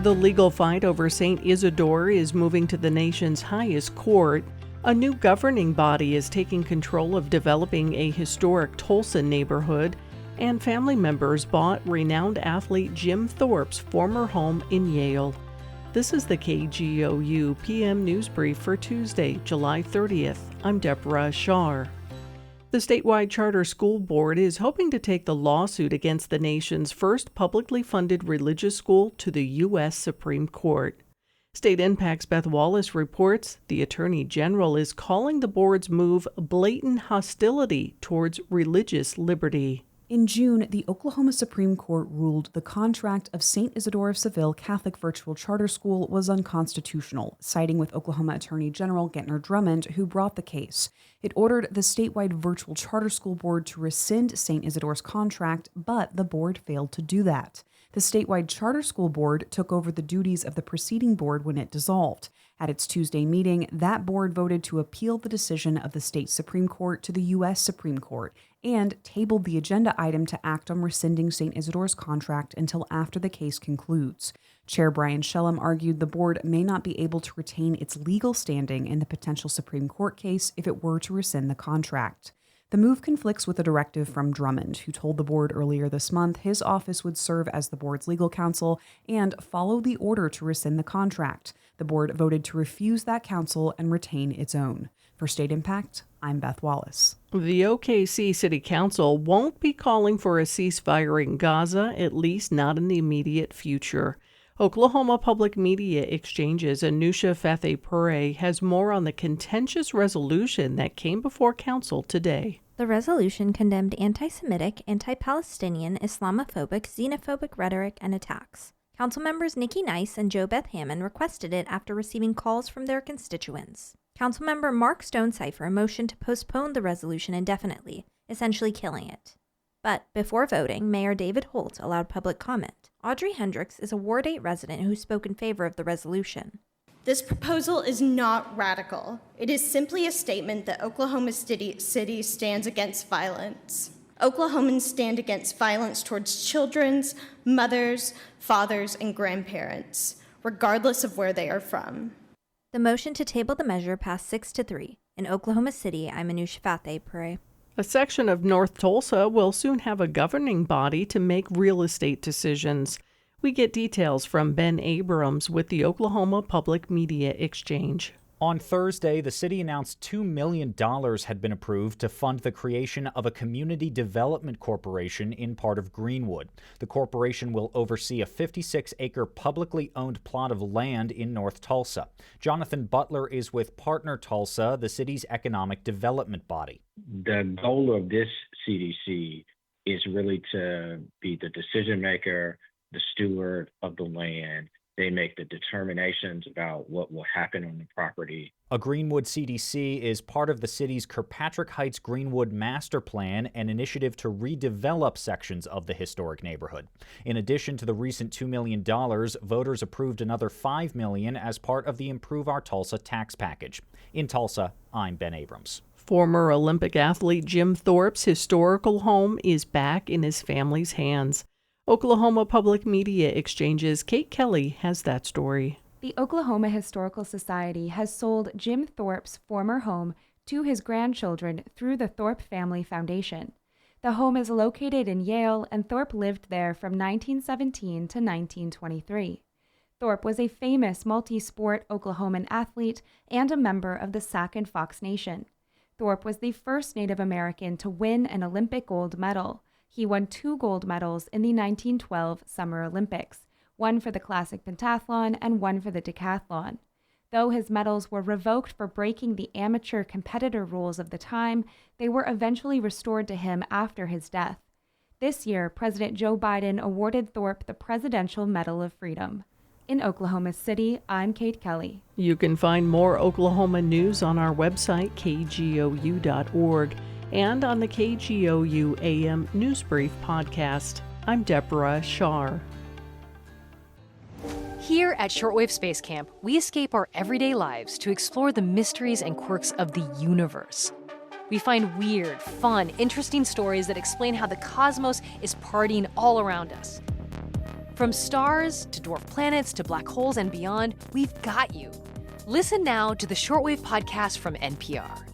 The legal fight over St. Isidore is moving to the nation's highest court. A new governing body is taking control of developing a historic Tulsa neighborhood, and family members bought renowned athlete Jim Thorpe's former home in Yale. This is the KGOU PM News Brief for Tuesday, July 30th. I'm Deborah Shar. The statewide charter school board is hoping to take the lawsuit against the nation's first publicly funded religious school to the U.S. Supreme Court. State Impact's Beth Wallace reports the Attorney General is calling the board's move blatant hostility towards religious liberty. In June, the Oklahoma Supreme Court ruled the contract of St. Isidore of Seville Catholic Virtual Charter School was unconstitutional, siding with Oklahoma Attorney General Gentner Drummond, who brought the case. It ordered the statewide Virtual Charter School Board to rescind St. Isidore's contract, but the board failed to do that. The statewide Charter School Board took over the duties of the preceding board when it dissolved. At its Tuesday meeting, that board voted to appeal the decision of the state Supreme Court to the U.S. Supreme Court and tabled the agenda item to act on rescinding St. Isidore's contract until after the case concludes. Chair Brian Shellum argued the board may not be able to retain its legal standing in the potential Supreme Court case if it were to rescind the contract. The move conflicts with a directive from Drummond, who told the board earlier this month his office would serve as the board's legal counsel and follow the order to rescind the contract. The board voted to refuse that counsel and retain its own. For State Impact, I'm Beth Wallace. The OKC City Council won't be calling for a ceasefire in Gaza, at least not in the immediate future. Oklahoma Public Media Exchange's Anusha Fateh-Pure has more on the contentious resolution that came before council today. The resolution condemned anti-Semitic, anti-Palestinian, Islamophobic, xenophobic rhetoric and attacks. Council members Nikki Nice and Jo Beth Hammond requested it after receiving calls from their constituents. Councilmember Mark Stonecipher motioned to postpone the resolution indefinitely, essentially killing it. But before voting, Mayor David Holt allowed public comment. Audrey Hendricks is a Ward 8 resident who spoke in favor of the resolution. This proposal is not radical. It is simply a statement that Oklahoma City stands against violence. Oklahomans stand against violence towards children, mothers, fathers, and grandparents, regardless of where they are from. The motion to table the measure passed 6-3. In Oklahoma City, I'm Anusha Fateh-Pure. A section of North Tulsa will soon have a governing body to make real estate decisions. We get details from Ben Abrams with the Oklahoma Public Media Exchange. On Thursday, the city announced $2 million had been approved to fund the creation of a community development corporation in part of Greenwood. The corporation will oversee a 56-acre publicly owned plot of land in North Tulsa. Jonathan Butler is with Partner Tulsa, the city's economic development body. The goal of this CDC is really to be the decision maker, the steward of the land. They make the determinations about what will happen on the property. A Greenwood CDC is part of the city's Kirkpatrick Heights Greenwood Master Plan, an initiative to redevelop sections of the historic neighborhood. In addition to the recent $2 million, voters approved another $5 million as part of the Improve Our Tulsa tax package. In Tulsa, I'm Ben Abrams. Former Olympic athlete Jim Thorpe's historical home is back in his family's hands. Oklahoma Public Media Exchange's Kate Kelly has that story. The Oklahoma Historical Society has sold Jim Thorpe's former home to his grandchildren through the Thorpe Family Foundation. The home is located in Yale, and Thorpe lived there from 1917 to 1923. Thorpe was a famous multi-sport Oklahoman athlete and a member of the Sac and Fox Nation. Thorpe was the first Native American to win an Olympic gold medal. He won 2 gold medals in the 1912 Summer Olympics, one for the classic pentathlon and one for the decathlon. Though his medals were revoked for breaking the amateur competitor rules of the time, they were eventually restored to him after his death. This year, President Joe Biden awarded Thorpe the Presidential Medal of Freedom. In Oklahoma City, I'm Kate Kelly. You can find more Oklahoma news on our website, kgou.org. and on the KGOU AM NewsBrief podcast. I'm Deborah Shar. Here at Shortwave Space Camp, we escape our everyday lives to explore the mysteries and quirks of the universe. We find weird, fun, interesting stories that explain how the cosmos is partying all around us. From stars to dwarf planets to black holes and beyond, we've got you. Listen now to the Shortwave podcast from NPR.